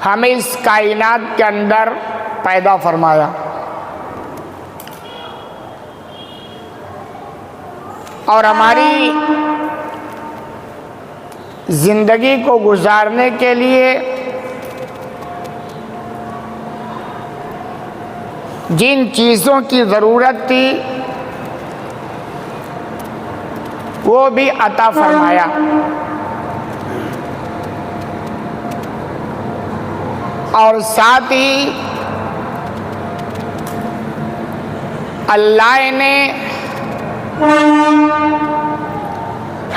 ہمیں اس کائنات کے اندر پیدا فرمایا اور ہماری زندگی کو گزارنے کے لیے جن چیزوں کی ضرورت تھی وہ بھی عطا فرمایا۔ اور ساتھ ہی اللہ نے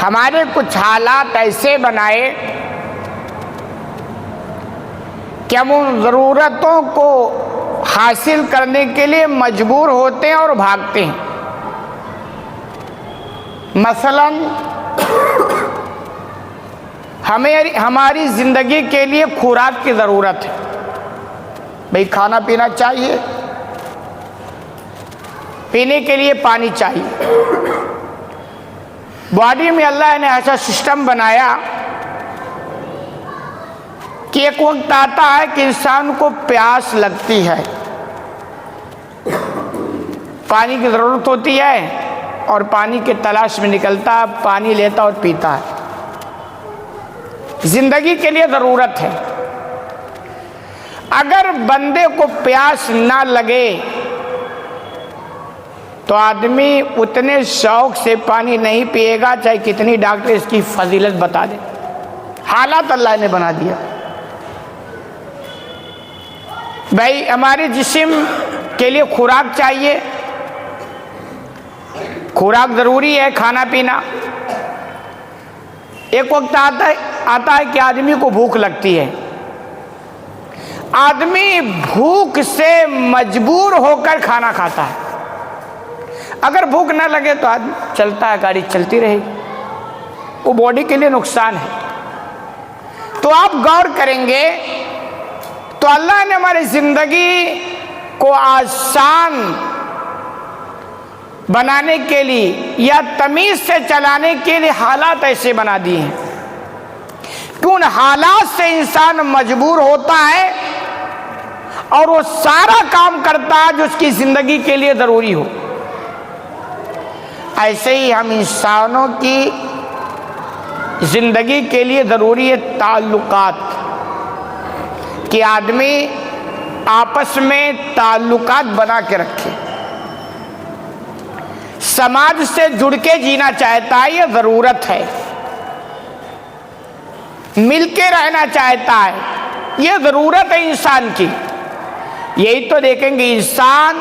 ہمارے کچھ حالات ایسے بنائے کہ ہم ان ضرورتوں کو حاصل کرنے کے لیے مجبور ہوتے ہیں اور بھاگتے ہیں۔ مثلاً ہماری زندگی کے لیے خوراک کی ضرورت ہے، بھئی کھانا پینا چاہیے، پینے کے لیے پانی چاہیے۔ باڈی میں اللہ نے ایسا سسٹم بنایا کہ ایک وقت آتا ہے کہ انسان کو پیاس لگتی ہے، پانی کی ضرورت ہوتی ہے اور پانی کی تلاش میں نکلتا ہے، پانی لیتا اور پیتا ہے۔ زندگی کے لیے ضرورت ہے۔ اگر بندے کو پیاس نہ لگے تو آدمی اتنے شوق سے پانی نہیں پیے گا چاہے کتنی ڈاکٹر اس کی فضیلت بتا دے۔ حالات اللہ نے بنا دیا۔ بھائی ہمارے جسم کے لیے خوراک چاہیے، خوراک ضروری ہے، کھانا پینا۔ ایک وقت آتا ہے کہ آدمی کو بھوک لگتی ہے، آدمی بھوک سے مجبور ہو کر کھانا کھاتا ہے۔ اگر بھوک نہ لگے تو آدمی چلتا ہے، گاڑی چلتی رہے گی، وہ باڈی کے لیے نقصان ہے۔ تو آپ غور کریں گے تو اللہ نے ہماری زندگی کو آسان بنانے کے لیے یا تمیز سے چلانے کے لیے حالات ایسے بنا دیے ہیں کہ ان حالات سے انسان مجبور ہوتا ہے اور وہ سارا کام کرتا ہے جو اس کی زندگی کے لیے ضروری ہو۔ ایسے ہی ہم انسانوں کی زندگی کے لیے ضروری ہے تعلقات، کہ آدمی آپس میں تعلقات بنا کے رکھے، سماج سے جڑ کے جینا چاہتا ہے، یہ ضرورت ہے۔ مل کے رہنا چاہتا ہے، یہ ضرورت ہے انسان کی۔ یہی تو دیکھیں گے انسان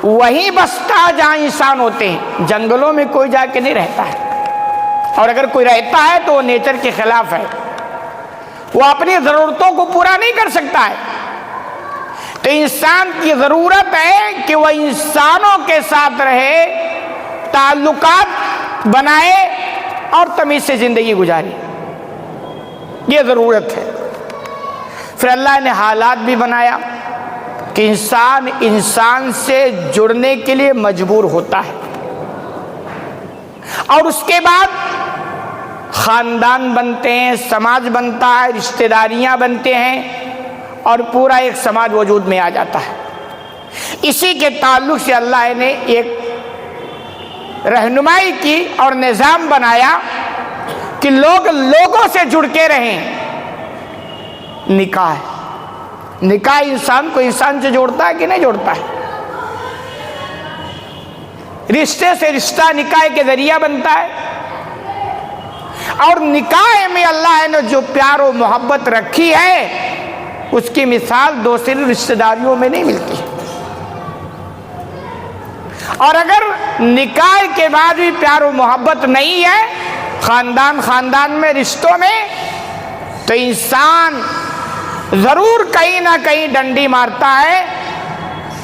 وہیں بستا ہے جہاں انسان ہوتے ہیں، جنگلوں میں کوئی جا کے نہیں رہتا ہے، اور اگر کوئی رہتا ہے تو وہ نیچر کے خلاف ہے، وہ اپنی ضرورتوں کو پورا نہیں کر سکتا ہے۔ تو انسان کی ضرورت ہے کہ وہ انسانوں کے ساتھ رہے، تعلقات بنائے اور تمیز سے زندگی گزارے، یہ ضرورت ہے۔ پھر اللہ نے حالات بھی بنایا کہ انسان سے جڑنے کے لیے مجبور ہوتا ہے، اور اس کے بعد خاندان بنتے ہیں، سماج بنتا ہے، رشتہ داریاں بنتے ہیں، اور پورا ایک سماج وجود میں آ جاتا ہے۔ اسی کے تعلق سے اللہ نے ایک رہنمائی کی اور نظام بنایا کہ لوگوں سے جڑ کے رہیں۔ نکاح انسان کو انسان سے جوڑتا ہے کہ نہیں جوڑتا ہے؟ رشتے سے رشتہ نکاح کے ذریعہ بنتا ہے، اور نکاح میں اللہ نے جو پیار و محبت رکھی ہے اس کی مثال دوسری رشتہ داریوں میں نہیں ملتی۔ اور اگر نکاح کے بعد بھی پیار و محبت نہیں ہے خاندان میں، رشتوں میں، تو انسان ضرور کہیں نہ کہیں ڈنڈی مارتا ہے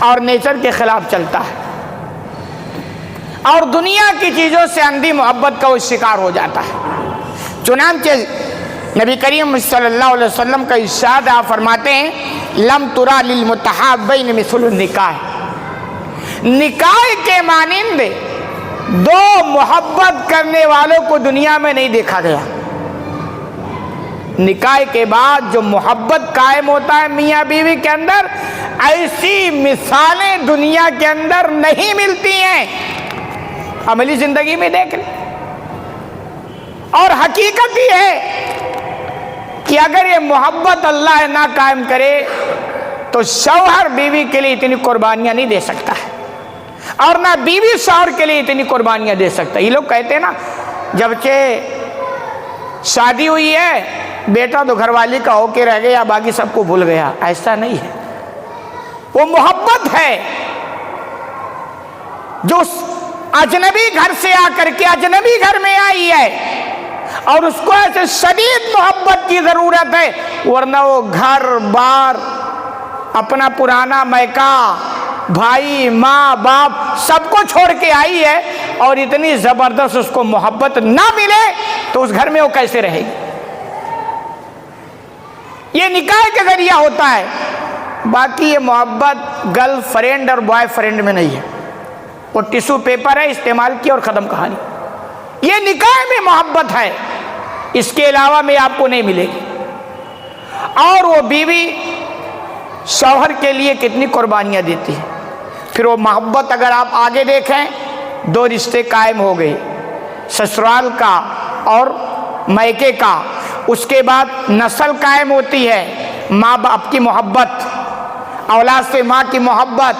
اور نیچر کے خلاف چلتا ہے، اور دنیا کی چیزوں سے اندھی محبت کا وہ شکار ہو جاتا ہے۔ چنانچہ نبی کریم صلی اللہ علیہ وسلم کا ارشاد، آپ فرماتے ہیں لم ترا للمتحابین مثل النکاح، نکاح کے مانند دو محبت کرنے والوں کو دنیا میں نہیں دیکھا گیا۔ نکاح کے بعد جو محبت قائم ہوتا ہے میاں بیوی کے اندر، ایسی مثالیں دنیا کے اندر نہیں ملتی ہیں، عملی زندگی میں دیکھ لیں۔ اور حقیقت یہ ہے کہ اگر یہ محبت اللہ نہ قائم کرے تو شوہر بیوی کے لیے اتنی قربانیاں نہیں دے سکتا ہے، اور نہ بیوی شوہر کے لیے اتنی قربانیاں دے سکتا ہے۔ یہ لوگ کہتے ہیں نا جب کہ شادی ہوئی ہے بیٹا تو گھر والی کا ہو کے رہ گیا، باقی سب کو بھول گیا، ایسا نہیں ہے۔ وہ محبت ہے جو اجنبی گھر سے آ کر کے اجنبی گھر میں آئی ہے، اور اس کو ایسے شدید محبت کی ضرورت ہے، ورنہ وہ گھر بار اپنا پرانا میکا بھائی ماں باپ سب کو چھوڑ کے آئی ہے، اور اتنی زبردست اس کو محبت نہ ملے تو اس گھر میں وہ کیسے رہے گی؟ یہ نکاح کے ذریعہ ہوتا ہے، باقی یہ محبت گرل فرینڈ اور بوائے فرینڈ میں نہیں ہے، وہ ٹیشو پیپر ہے، استعمال کیا اور ختم کہانی۔ یہ نکاح میں محبت ہے، اس کے علاوہ میں آپ کو نہیں ملے گی۔ اور وہ بیوی شوہر کے لیے کتنی قربانیاں دیتی ہے، پھر وہ محبت اگر آپ آگے دیکھیں، دو رشتے قائم ہو گئے، سسرال کا اور میکے کا، اس کے بعد نسل قائم ہوتی ہے، ماں باپ کی محبت، اولاد سے ماں کی محبت،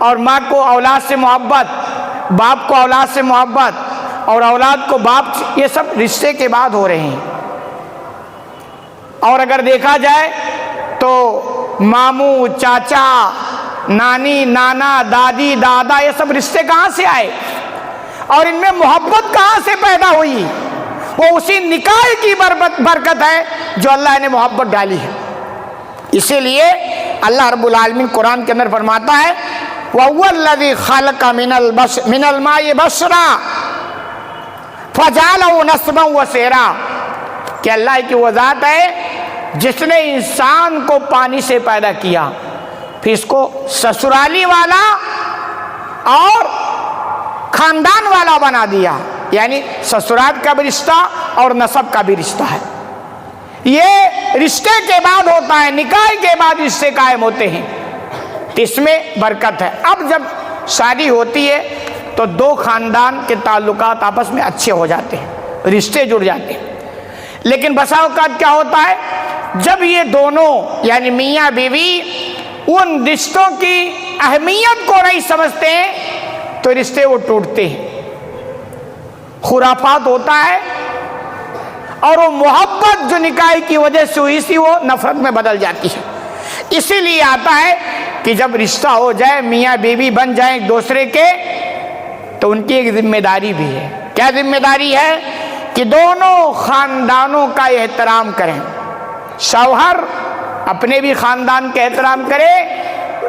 اور ماں کو اولاد سے محبت، باپ کو اولاد سے محبت، اور اولاد کو باپ، یہ سب رشتے کے بعد ہو رہے ہیں۔ اور اگر دیکھا جائے تو ماموں چاچا نانی نانا دادی دادا، یہ سب رشتے کہاں سے آئے، اور ان میں محبت کہاں سے پیدا ہوئی؟ وہ اسی نکاح کی برکت ہے جو اللہ نے محبت ڈالی ہے۔ اسی لیے اللہ رب العالمین قرآن کے اندر فرماتا ہے وَهُوَ الَّذِي خَلَقَ مِنَ الْمَاءِ بَشَرًا فَجَعَلَهُ نَسَبًا وَصِهْرًا، کہ اللہ کی وہ ذات ہے جس نے انسان کو پانی سے پیدا کیا، پھر اس کو سسرالی والا اور خاندان والا بنا دیا، یعنی سسرال کا بھی رشتہ اور نسب کا بھی رشتہ ہے۔ یہ رشتے کے بعد ہوتا ہے، نکاح کے بعد رشتے قائم ہوتے ہیں، تو اس میں برکت ہے۔ اب جب شادی ہوتی ہے تو دو خاندان کے تعلقات آپس میں اچھے ہو جاتے ہیں، رشتے جڑ جاتے ہیں۔ لیکن بسا اوقات کیا ہوتا ہے، جب یہ دونوں یعنی میاں بیوی ان رشتوں کی اہمیت کو نہیں سمجھتے ہیں تو رشتے وہ ٹوٹتے ہیں، خرافات ہوتا ہے، اور وہ محبت جو نکاح کی وجہ سے ہوئی تھی وہ نفرت میں بدل جاتی ہے۔ اسی لیے آتا ہے کہ جب رشتہ ہو جائے، میاں بیوی بن جائیں ایک دوسرے کے، تو ان کی ایک ذمہ داری بھی ہے۔ کیا ذمہ داری ہے؟ کہ دونوں خاندانوں کا احترام کریں، شوہر اپنے بھی خاندان کا احترام کرے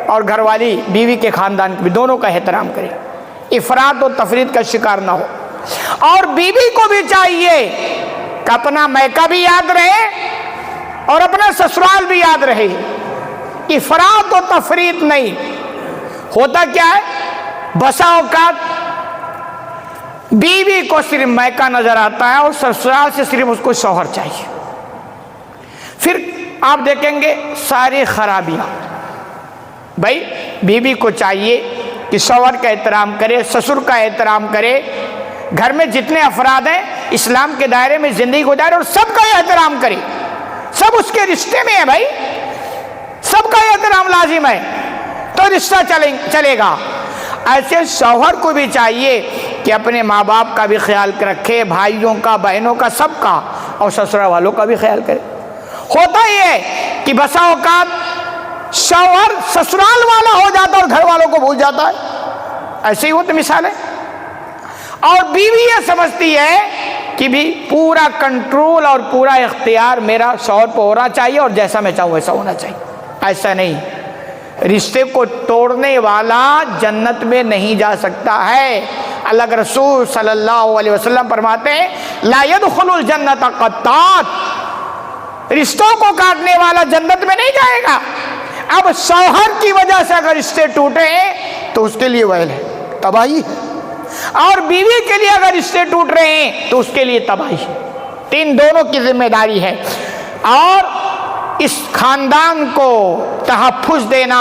اور گھر والی بیوی کے خاندان بھی، دونوں کا احترام کرے، افراط و تفریط کا شکار نہ ہو۔ اور بیوی کو بھی چاہیے کہ اپنا میکہ بھی یاد رہے اور اپنا سسرال بھی یاد رہے، افراط و تفریط نہیں۔ ہوتا کیا ہے، بسا اوقات بیوی کو صرف میکہ نظر آتا ہے اور سسرال سے صرف اس کو شوہر چاہیے، پھر آپ دیکھیں گے ساری خرابیاں۔ بھائی بیوی کو چاہیے کہ شوہر کا احترام کرے، سسر کا احترام کرے، گھر میں جتنے افراد ہیں اسلام کے دائرے میں زندگی گزارے اور سب کا احترام کرے، سب اس کے رشتے میں ہے، بھائی سب کا احترام لازم ہے تو رشتہ چلے گا۔ ایسے شوہر کو بھی چاہیے کہ اپنے ماں باپ کا بھی خیال رکھے، بھائیوں کا بہنوں کا سب کا، اور سسرال والوں کا بھی خیال کرے۔ ہوتا ہی ہے کہ بسا اوقات شوہر سسرال والا ہو جاتا اور گھر والوں کو بھول جاتا ہے، ایسے ہی ہوتی مثال ہے۔ اور بیوی یہ سمجھتی ہے کہ بھی پورا کنٹرول اور پورا اختیار میرا شوہر پہ ہونا چاہیے اور جیسا میں چاہوں ویسا ہونا چاہیے، ایسا نہیں۔ رشتے کو توڑنے والا جنت میں نہیں جا سکتا ہے۔ اللہ کے رسول صلی اللہ علیہ وسلم فرماتے ہیں لا يدخل الجنت قطات، رشتوں کو کاٹنے والا جنت میں نہیں جائے گا۔ اب شوہر کی وجہ سے اگر رشتے ٹوٹے تو اس کے لیے ویل ہے، تباہی ہے، اور بیوی کے لیے اگر رشتے ٹوٹ رہے ہیں تو اس کے لیے تباہی ہے۔ تو ان دونوں کی ذمہ داری ہے، اور اس خاندان کو تحفظ دینا،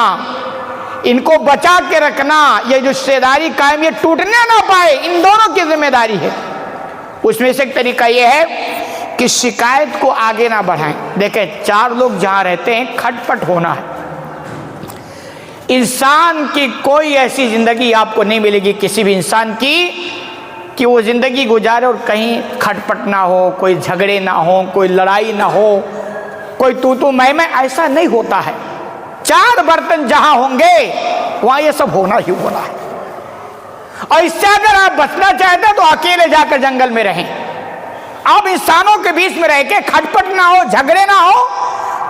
ان کو بچا کے رکھنا، یہ جو رشتہ داری قائم یہ ٹوٹنے نہ پائے، ان دونوں کی ذمہ داری ہے۔ اس میں سے ایک طریقہ یہ ہے کہ شکایت کو آگے نہ بڑھائیں۔ دیکھیں 4 لوگ جہاں رہتے ہیں کھٹ پٹ ہونا ہے۔ انسان کی کوئی ایسی زندگی آپ کو نہیں ملے گی کسی بھی انسان کی کہ وہ زندگی گزارے اور کہیں کھٹ پٹ نہ ہو، کوئی جھگڑے نہ ہو، کوئی لڑائی نہ ہو، کوئی تو میں ایسا نہیں ہوتا ہے۔ 4 برتن جہاں ہوں گے وہاں یہ سب ہونا ہی ہونا ہے۔ اور اس سے اگر آپ بچنا چاہتے ہیں تو اکیلے جا کر جنگل میں رہیں، آپ انسانوں کے بیچ میں رہ کے کھٹ پٹ نہ ہو، جھگڑے نہ ہو،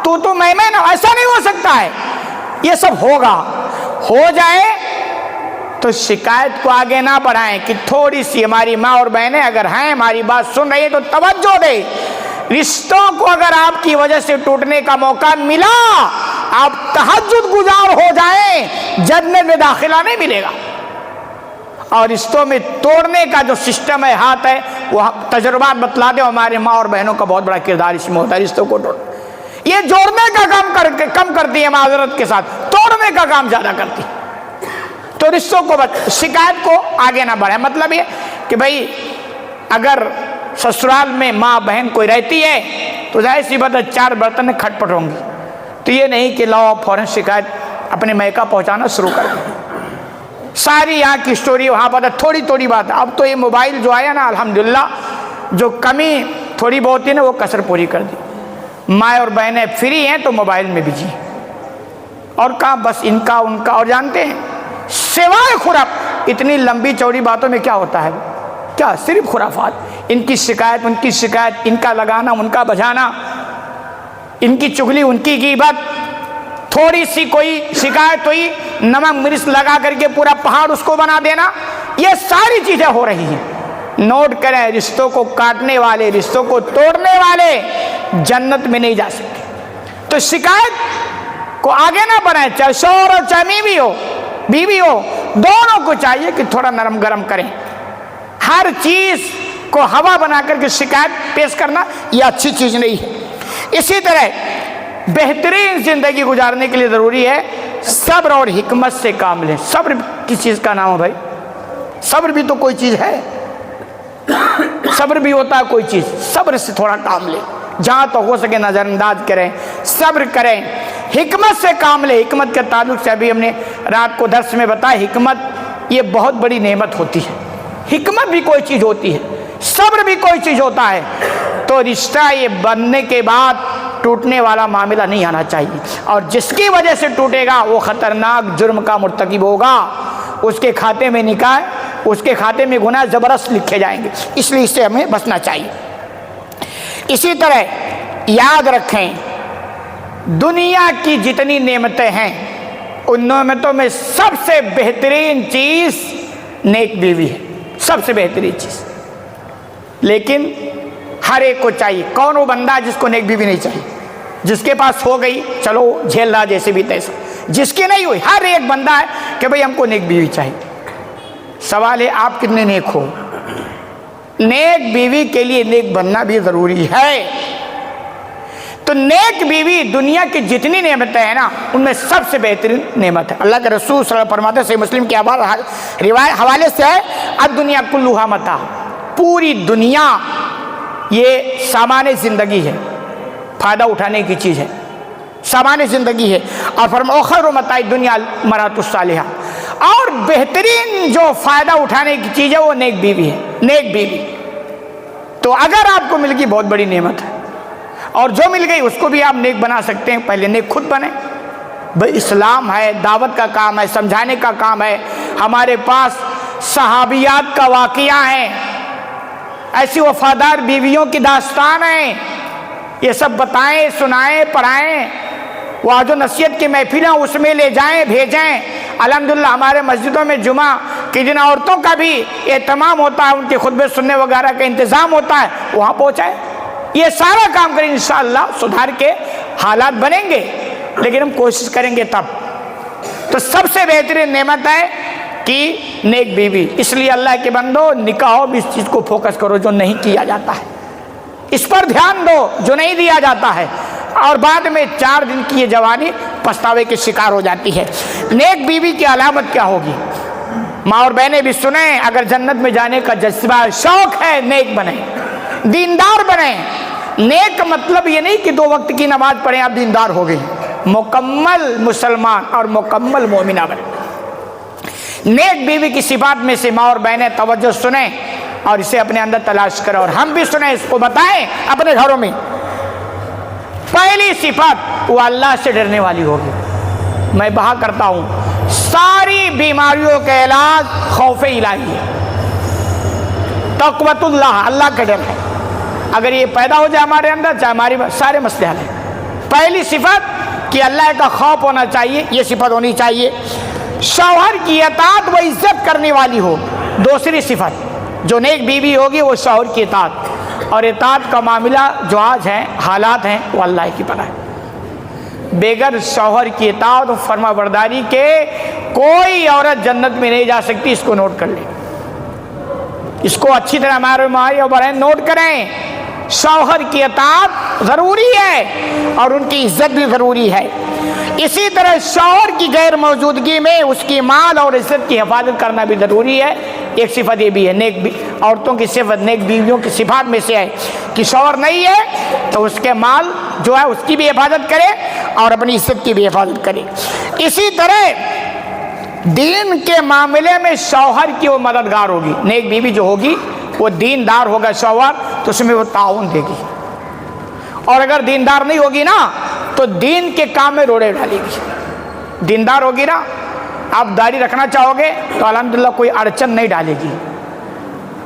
تو میں نہ، ایسا نہیں ہو سکتا ہے۔ یہ سب ہوگا، ہو جائے تو شکایت کو آگے نہ بڑھائیں کہ تھوڑی سی ہماری ماں اور بہنیں اگر ہیں ہماری بات سن رہی ہیں تو توجہ دیں۔ رشتوں کو اگر آپ کی وجہ سے ٹوٹنے کا موقع ملا، آپ تہجد گزار ہو جائیں، جنت میں داخلہ نہیں ملے گا۔ اور رشتوں میں توڑنے کا جو سسٹم ہے، ہاتھ ہے، وہ تجربات بتلا دیں، ہمارے ماں اور بہنوں کا بہت بڑا کردار اس میں ہوتا ہے۔ رشتوں کو یہ جوڑنے کا کام کم کرتی ہے معذرت کے ساتھ، توڑنے کا کام زیادہ کرتی ہے۔ تو رشتوں کو شکایت کو آگے نہ بڑھائیں۔ مطلب یہ کہ بھائی اگر سسرال میں ماں بہن کوئی رہتی ہے تو ظاہر سی بات ہے 4 برتن کھٹ پٹ ہوں گی، تو یہ نہیں کہ لاؤ فوراً شکایت اپنے میکہ پہنچانا شروع کر دیں۔ ساری یہاں کی سٹوری وہاں پر تھوڑی تھوڑی بات ہے۔ اب تو یہ موبائل جو آیا نا الحمدللہ، جو کمی تھوڑی بہت ہے نا وہ کسر پوری کر دی۔ ماں اور بہنیں فری ہیں تو موبائل میں بجی، اور کہاں بس ان کا ان کا، اور جانتے ہیں سوائے خراب اتنی لمبی چوڑی باتوں میں کیا ہوتا ہے؟ کیا صرف خرافات، ان کی شکایت ان کی شکایت، ان کا لگانا ان کا بجانا، ان کی چغلی ان کی غیبت، تھوڑی سی کوئی شکایت ہوئی نمک مرچ لگا کر کے پورا پہاڑ اس کو بنا دینا، یہ ساری چیزیں ہو رہی ہیں۔ نوٹ کریں، رشتوں کو کاٹنے والے، رشتوں کو توڑنے والے جنت میں نہیں جا سکتے۔ تو شکایت کو آگے نہ بڑھائیں، چاہے شوہر ہو چاہے بیوی ہو، دونوں کو چاہیے کہ تھوڑا نرم گرم کریں۔ ہر چیز کو ہوا بنا کر کے شکایت پیش کرنا یہ اچھی چیز نہیں ہے۔ اسی طرح بہترین زندگی گزارنے کے لیے ضروری ہے صبر اور حکمت سے کام لیں۔ صبر کس چیز کا نام ہے بھائی؟ صبر بھی تو کوئی چیز ہے، صبر بھی ہوتا ہے کوئی چیز۔ صبر سے تھوڑا کام لیں، جہاں تو ہو سکے نظر انداز کریں، صبر کریں، حکمت سے کام لیں۔ حکمت کے تعلق سے ابھی ہم نے رات کو درس میں بتایا، حکمت یہ بہت بڑی نعمت ہوتی ہے۔ حکمت بھی کوئی چیز ہوتی ہے، صبر بھی کوئی چیز ہوتا ہے۔ تو رشتہ یہ بننے کے بعد ٹوٹنے والا معاملہ نہیں آنا چاہیے، اور جس کی وجہ سے ٹوٹے گا وہ خطرناک جرم کا مرتکب ہوگا، اس کے کھاتے میں نکاح، اس کے کھاتے میں گناہ زبردست لکھے جائیں گے۔ اس لیے اس سے ہمیں بچنا چاہیے۔ اسی طرح یاد رکھیں، دنیا کی جتنی نعمتیں ہیں ان نعمتوں میں سب سے بہترین چیز نیک بیوی ہے، سب سے بہترین چیز۔ لیکن ہر ایک کو چاہیے، کون وہ بندہ جس کو نیک بیوی نہیں چاہیے؟ جس کے پاس ہو گئی چلو جھیل رہا جیسے بھی تیسا، جس کی نہیں ہوئی ہر ایک بندہ ہے کہ بھئی ہم کو نیک بیوی چاہیے۔ سوال ہے آپ کتنے نیک ہو؟ نیک بیوی کے لیے نیک بننا بھی ضروری ہے۔ تو نیک بیوی دنیا کی جتنی نعمتیں ہیں نا ان میں سب سے بہترین نعمت ہے۔ اللہ کے رسول صلی اللہ علیہ وسلم فرماتے ہیں، صحیح مسلم کے روایت حوالے سے ہے، الدنیا کلھا متاع، پوری دنیا یہ سامان زندگی ہے، فائدہ اٹھانے کی چیز ہے، سامان زندگی ہے۔ اور فرمایا خیر متاع الدنیا المرأۃ الصالحہ، اور بہترین جو فائدہ اٹھانے کی چیز ہے وہ نیک بیوی ہے، نیک بیوی۔ تو اگر آپ کو مل گئی بہت بڑی نعمت ہے، اور جو مل گئی اس کو بھی آپ نیک بنا سکتے ہیں۔ پہلے نیک خود بنیں۔ بھئی اسلام ہے، دعوت کا کام ہے، سمجھانے کا کام ہے۔ ہمارے پاس صحابیات کا واقعہ ہے، ایسی وفادار بیویوں کی داستان ہے، یہ سب بتائیں، سنائیں، پڑھائیں، وہ جو نصیحت کی محفلیں اس میں لے جائیں، بھیجیں۔ الحمدللہ ہمارے مسجدوں میں جمعہ کی جن عورتوں کا بھی اہتمام ہوتا ہے، ان کے خطبے سننے وغیرہ کا انتظام ہوتا ہے، وہاں پہنچائیں۔ یہ سارا کام کریں، انشاءاللہ سدھار کے حالات بنیں گے، لیکن ہم کوشش کریں گے تب۔ تو سب سے بہترین نعمت ہے کہ نیک بیوی۔ اس لیے اللہ کے بندو نکاح میں اس چیز کو فوکس کرو جو نہیں کیا جاتا ہے، اس پر دھیان دو جو نہیں دیا جاتا ہے، اور بعد میں 4 دن کی یہ جوانی پچھتاوے کے شکار ہو جاتی ہے۔ نیک بیوی کی علامت کیا ہوگی؟ ماں اور بہنیں بھی سنیں، اگر جنت میں جانے کا جذبہ شوق ہے، نیک بنیں، دیندار بنیں۔ نیک کا مطلب یہ نہیں کہ 2 وقت کی نماز پڑھیں آپ دیندار ہو گئے، مکمل مسلمان اور مکمل مومنہ بنیں۔ نیک بیوی کی صفات میں سے ماں اور بہنیں توجہ سنیں اور اسے اپنے اندر تلاش کریں، اور ہم بھی سنیں، اس کو بتائیں اپنے گھروں میں۔ پہلی صفت وہ اللہ سے ڈرنے والی ہوگی۔ میں بہا کرتا ہوں، ساری بیماریوں کا علاج خوف الہی ہے، تقوت اللہ، اللہ کا ڈر ہے۔ اگر یہ پیدا ہو جائے ہمارے اندر، چاہے ہماری سارے مسئلے حل ہیں۔ پہلی صفت کہ اللہ کا خوف ہونا چاہیے، یہ صفت ہونی چاہیے۔ شوہر کی اطاعت و عزت کرنے والی ہو، دوسری صفت جو نیک بیوی ہوگی وہ شوہر کی اطاعت، اور اطاعت کا معاملہ جو آج ہے، حالات ہیں، وہ اللہ کی پناہ ہے۔ بغیر شوہر کی اطاعت و فرما برداری کے کوئی عورت جنت میں نہیں جا سکتی، اس کو نوٹ کر لیں، اس کو اچھی طرح ہمارے مائی اور بہن نوٹ کریں۔ شوہر کی اطاعت ضروری ہے اور ان کی عزت بھی ضروری ہے۔ اسی طرح شوہر کی غیر موجودگی میں اس کی مال اور عزت کی حفاظت کرنا بھی ضروری ہے۔ ایک صفت یہ بھی ہے، نیک عورتوں کی صفت، نیک بیویوں کی صفات میں سے ہے کہ شوہر نہیں ہے تو اس کے مال جو ہے اس کی بھی حفاظت کرے اور اپنی عزت کی بھی حفاظت کرے۔ اسی طرح دین کے معاملے میں شوہر کی وہ مددگار ہوگی۔ نیک بیوی جو ہوگی وہ دیندار ہوگا شوہر تو اس میں وہ تعاون دے گی، اور اگر دیندار نہیں ہوگی نا تو دین کے کام میں روڑے ڈالے گی۔ دیندار ہوگی نا، آپ داڑھی رکھنا چاہو گے تو الحمدللہ کوئی اڑچن نہیں ڈالے گی،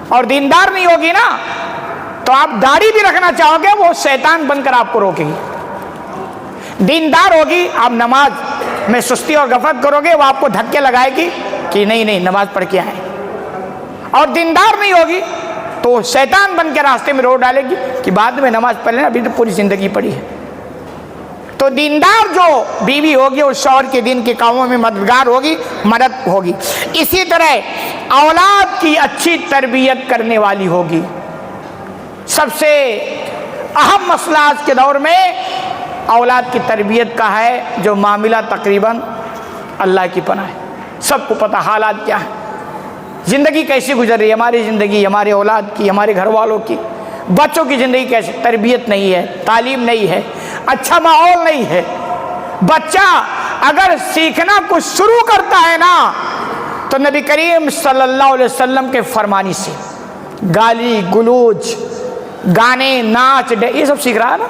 اور دیندار نہیں ہوگی نا تو آپ داڑھی بھی رکھنا چاہو گے وہ شیطان بن کر آپ کو روکے گی۔ دیندار ہوگی، آپ نماز میں سستی اور غفلت کرو گے وہ آپ کو دھکے لگائے گی کہ نہیں نہیں نماز پڑھ کے آئے، اور دیندار نہیں ہوگی تو شیطان بن کے راستے میں روک ڈالے گی کہ بعد میں نماز پڑھ لینا، ابھی تو پوری زندگی پڑی ہے۔ تو دیندار جو بیوی ہوگی وہ شوہر کے دین کے کاموں میں مددگار ہوگی، مدد ہوگی۔ اسی طرح اولاد کی اچھی تربیت کرنے والی ہوگی۔ سب سے اہم مسئلہ آج کے دور میں اولاد کی تربیت کا ہے، جو معاملہ تقریباً اللہ کی پناہ ہے۔ سب کو پتہ حالات کیا ہیں، زندگی کیسی گزر رہی ہے، ہماری زندگی، ہمارے اولاد کی، ہمارے گھر والوں کی، بچوں کی زندگی کیسی، تربیت نہیں ہے، تعلیم نہیں ہے، اچھا ماحول نہیں ہے۔ بچہ اگر سیکھنا کچھ شروع کرتا ہے نا تو نبی کریم صلی اللہ علیہ وسلم کے فرمانی سے گالی گلوچ، گانے، ناچ، یہ سب سیکھ رہا ہے نا۔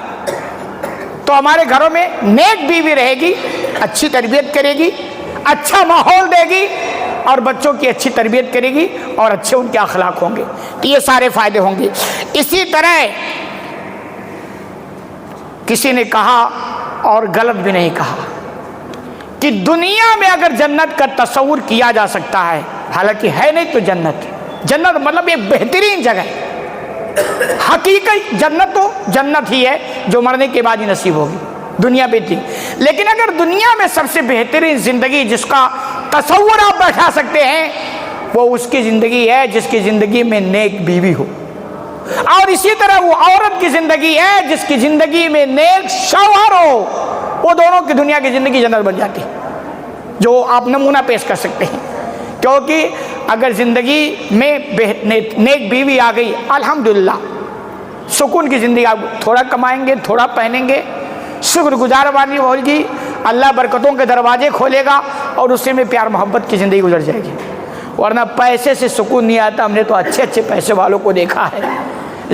تو ہمارے گھروں میں نیک بیوی رہے گی، اچھی تربیت کرے گی، اچھا ماحول دے گی اور بچوں کی اچھی تربیت کرے گی اور اچھے ان کے اخلاق ہوں گے، یہ سارے فائدے ہوں گے۔ اسی طرح کسی نے کہا اور غلط بھی نہیں کہا کہ دنیا میں اگر جنت کا تصور کیا جا سکتا ہے، حالانکہ ہے نہیں تو جنت مطلب یہ بہترین جگہ ہے، حقیقی جنت تو جنت ہی ہے جو مرنے کے بعد ہی نصیب ہوگی، دنیا بہترین۔ لیکن اگر دنیا میں سب سے بہترین زندگی جس کا تصور آپ بیٹھا سکتے ہیں وہ اس کی زندگی ہے جس کی زندگی میں نیک بیوی ہو، اور اسی طرح وہ عورت کی زندگی ہے جس کی زندگی میں نیک شوہر ہو، وہ دونوں کی دنیا کی زندگی جنت بن جاتی ہے، جو آپ نمونہ پیش کر سکتے ہیں۔ کیونکہ اگر زندگی میں نیک بیوی آ گئی، الحمدللہ سکون کی زندگی، آپ تھوڑا کمائیں گے، تھوڑا پہنیں گے، شکر گزار والی ہوگی، اللہ برکتوں کے دروازے کھولے گا اور اسی میں پیار محبت کی زندگی گزر جائے گی۔ ورنہ پیسے سے سکون نہیں آتا، ہم نے تو اچھے اچھے پیسے والوں کو دیکھا ہے،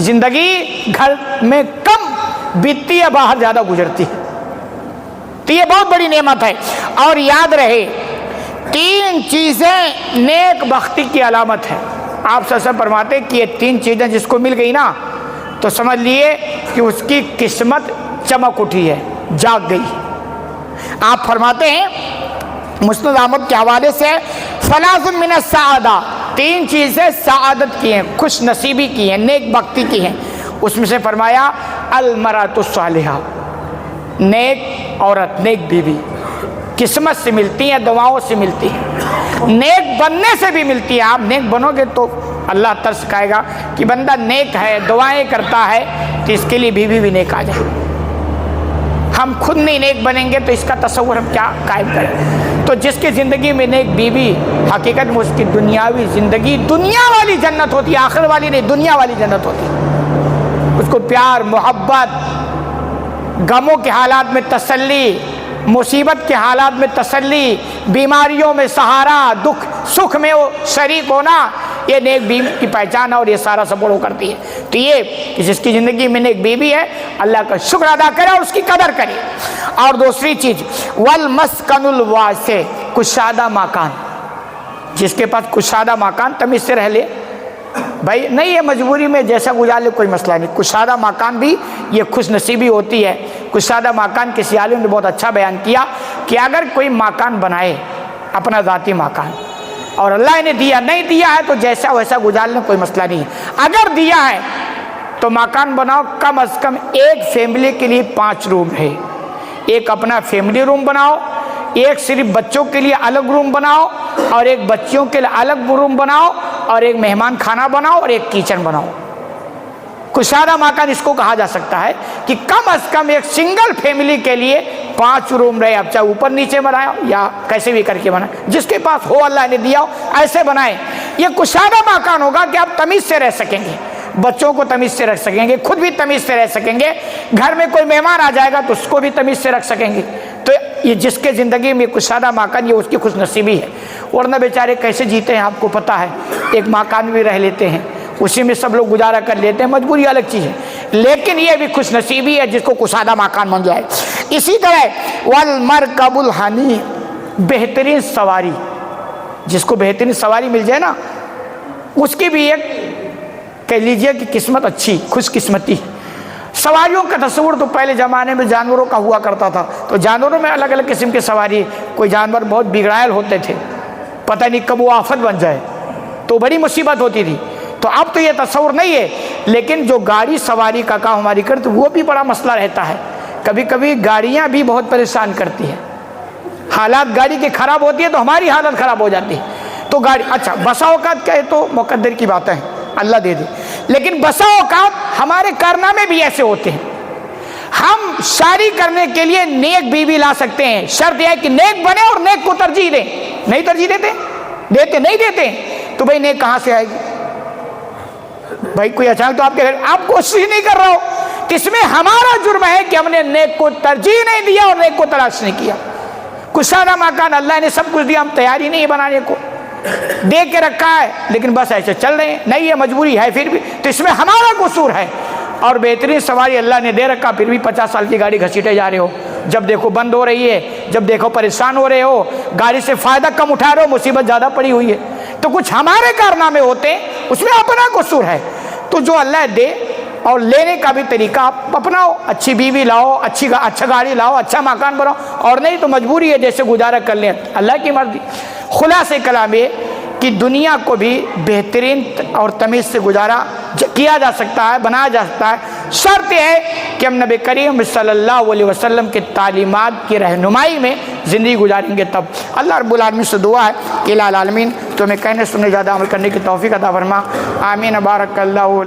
زندگی گھر میں کم بیتتی ہے، باہر زیادہ گزرتی ہے، تو یہ بہت بڑی نعمت ہے۔ اور یاد رہے 3 چیزیں نیک بختی کی علامت ہے۔ آپ سب فرماتے کہ یہ 3 چیزیں جس کو مل گئی نا تو سمجھ لیے کہ اس کی قسمت چمک اٹھی ہے، جاگ گئی۔ آپ فرماتے ہیں مسند احمد کے حوالے سے، ثلاث من السعادہ، 3 چیزیں سعادت کی ہیں، خوش نصیبی کی ہیں، نیک بختی کی ہیں۔ اس میں سے فرمایا المرأۃ الصالحہ، نیک عورت، نیک بیوی قسمت سے ملتی ہیں، دعاؤں سے ملتی ہیں، نیک بننے سے بھی ملتی ہے۔ آپ نیک بنو گے تو اللہ ترس کھائے گا کہ بندہ نیک ہے، دعائیں کرتا ہے، تو اس کے لیے بیوی بھی نیک آ جائے۔ ہم خود نہیں نیک بنیں گے تو اس کا تصور ہم کیا قائم کریں؟ تو جس کی زندگی میں نیک بیوی، حقیقت میں اس کی دنیاوی زندگی دنیا والی جنت ہوتی ہے، آخر والی نہیں، دنیا والی جنت ہوتی ہے۔ اس کو پیار، محبت، غموں کے حالات میں تسلی، مصیبت کے حالات میں تسلی، بیماریوں میں سہارا، دکھ سکھ میں وہ شریک ہونا، یہ نیک بیوی کی پہچان ہے اور یہ سارا سپورٹ وہ کرتی ہے۔ تو یہ کہ جس کی زندگی میں نیک بیوی ہے، اللہ کا شکر ادا کرے اور اس کی قدر کرے۔ اور دوسری چیز والمسکن الواسع، کشادہ مکان، جس کے پاس کشادہ مکان، تمیز سے رہ لے بھائی، نہیں ہے مجبوری میں جیسا گزار لے، کوئی مسئلہ نہیں۔ کشادہ مکان بھی یہ خوش نصیبی ہوتی ہے۔ کشادہ مکان کسی عالم نے بہت اچھا بیان کیا کہ اگر کوئی مکان بنائے اپنا ذاتی مکان اور اللہ نے دیا، نہیں دیا ہے تو جیسا ویسا گزار لیں، کوئی مسئلہ نہیں ہے۔ اگر دیا ہے تو مکان بناؤ، کم از کم ایک فیملی کے لیے 5 روم ہے، ایک اپنا فیملی روم بناؤ، ایک صرف بچوں کے لیے الگ روم بناؤ، اور ایک بچیوں کے لیے الگ روم بناؤ، اور ایک مہمان خانہ بناؤ، اور ایک کچن بناؤ۔ کشادہ مکان اس کو کہا جا سکتا ہے کہ کم از کم ایک سنگل فیملی کے لیے 5 روم رہے، اب چاہے اوپر نیچے بنائے یا کیسے بھی کر کے بنائے، جس کے پاس ہو اللہ نے دیا ہو ایسے بنائے۔ یہ کشادہ مکان ہوگا کہ آپ تمیز سے رہ سکیں گے، بچوں کو تمیز سے رکھ سکیں گے، خود بھی تمیز سے رہ سکیں گے، گھر میں کوئی مہمان آ جائے گا تو اس کو بھی تمیز سے رکھ سکیں گے۔ تو یہ جس کے زندگی میں کشادہ مکان، یہ اس کی خوش نصیبی ہے۔ ورنہ بیچارے کیسے جیتے ہیں آپ کو پتہ ہے، ایک مکان بھی رہ لیتے ہیں، اسی میں سب لوگ گزارا کر لیتے ہیں، مجبوری الگ چیز ہے، لیکن یہ بھی خوش نصیبی ہے جس کو کشادہ مکان بن جائے۔ اسی طرح والمرکب الحنی، بہترین سواری، جس کو بہترین سواری مل جائے نا، اس کی بھی ایک کہہ لیجئے کہ قسمت اچھی، خوش قسمتی۔ سواریوں کا تصور تو پہلے زمانے میں جانوروں کا ہوا کرتا تھا، تو جانوروں میں الگ الگ قسم کے سواری، کوئی جانور بہت بگڑائل ہوتے تھے، پتہ نہیں کب وہ آفت بن جائے تو بڑی مصیبت ہوتی تھی۔ تو اب تو یہ تصور نہیں ہے، لیکن جو گاڑی سواری کا کام ہماری کرتے وہ بھی بڑا مسئلہ رہتا ہے۔ کبھی کبھی گاڑیاں بھی بہت پریشان کرتی ہیں، حالات گاڑی کی خراب ہوتی ہے تو ہماری حالت خراب ہو جاتی ہے۔ تو گاڑی اچھا، بسا اوقات کیا ہے تو مقدر کی باتیں ہیں، اللہ دے دے، لیکن بسا اوقات ہمارے کارنامے بھی ایسے ہوتے ہیں۔ ہم شادی کرنے کے لیے نیک بیوی لا سکتے ہیں، شرط یہ ہے کہ نیک بنے اور نیک کو ترجیح دیں۔ نہیں ترجیح دیتے نہیں دیتے تو بھائی نیک کہاں سے آئے گی؟ بھائی کوئی اچانک تو آپ کے گھر، آپ کوشش نہیں کر رہا ہو، اس میں ہمارا جرم ہے کہ ہم نے نیک کو ترجیح نہیں دیا اور نیک کو تلاش نہیں کیا۔ کشادہ مکان اللہ نے سب کچھ دیا، ہم تیاری نہیں ہے بنانے کو، دے کے رکھا ہے لیکن بس ایسے چل رہے ہیں، نہیں یہ مجبوری ہے پھر بھی، تو اس میں ہمارا قصور ہے۔ اور بہترین سواری اللہ نے دے رکھا، پھر بھی 50 سال کی گاڑی گھسیٹے جا رہے ہو، جب دیکھو بند ہو رہی ہے، جب دیکھو پریشان ہو رہے ہو، گاڑی سے فائدہ کم اٹھا رہے ہو، مصیبت زیادہ پڑی ہوئی ہے۔ تو کچھ ہمارے کارنامے ہوتے ہیں، اس میں اپنا قصور ہے۔ تو جو اللہ دے اور لینے کا بھی طریقہ آپ اپناؤ، اچھی بیوی لاؤ، اچھا گاڑی لاؤ، اچھا مکان بناؤ، اور نہیں تو مجبوری ہے جیسے گزارا کر لیں، اللہ کی مرضی۔ خلاصہ کلام یہ کہ دنیا کو بھی بہترین اور تمیز سے گزارا کیا جا سکتا ہے، بنایا جا سکتا ہے، شرط یہ ہے کہ ہم نبی کریم صلی اللہ علیہ وسلم کے تعلیمات کی رہنمائی میں زندگی گزاریں گے تب۔ اللہ رب العالمین سے دعا ہے کہ الہ العالمین تمہیں کہنے سننے زیادہ عمل کرنے کی توفیق عطا فرما، آمین، بارک اللہ۔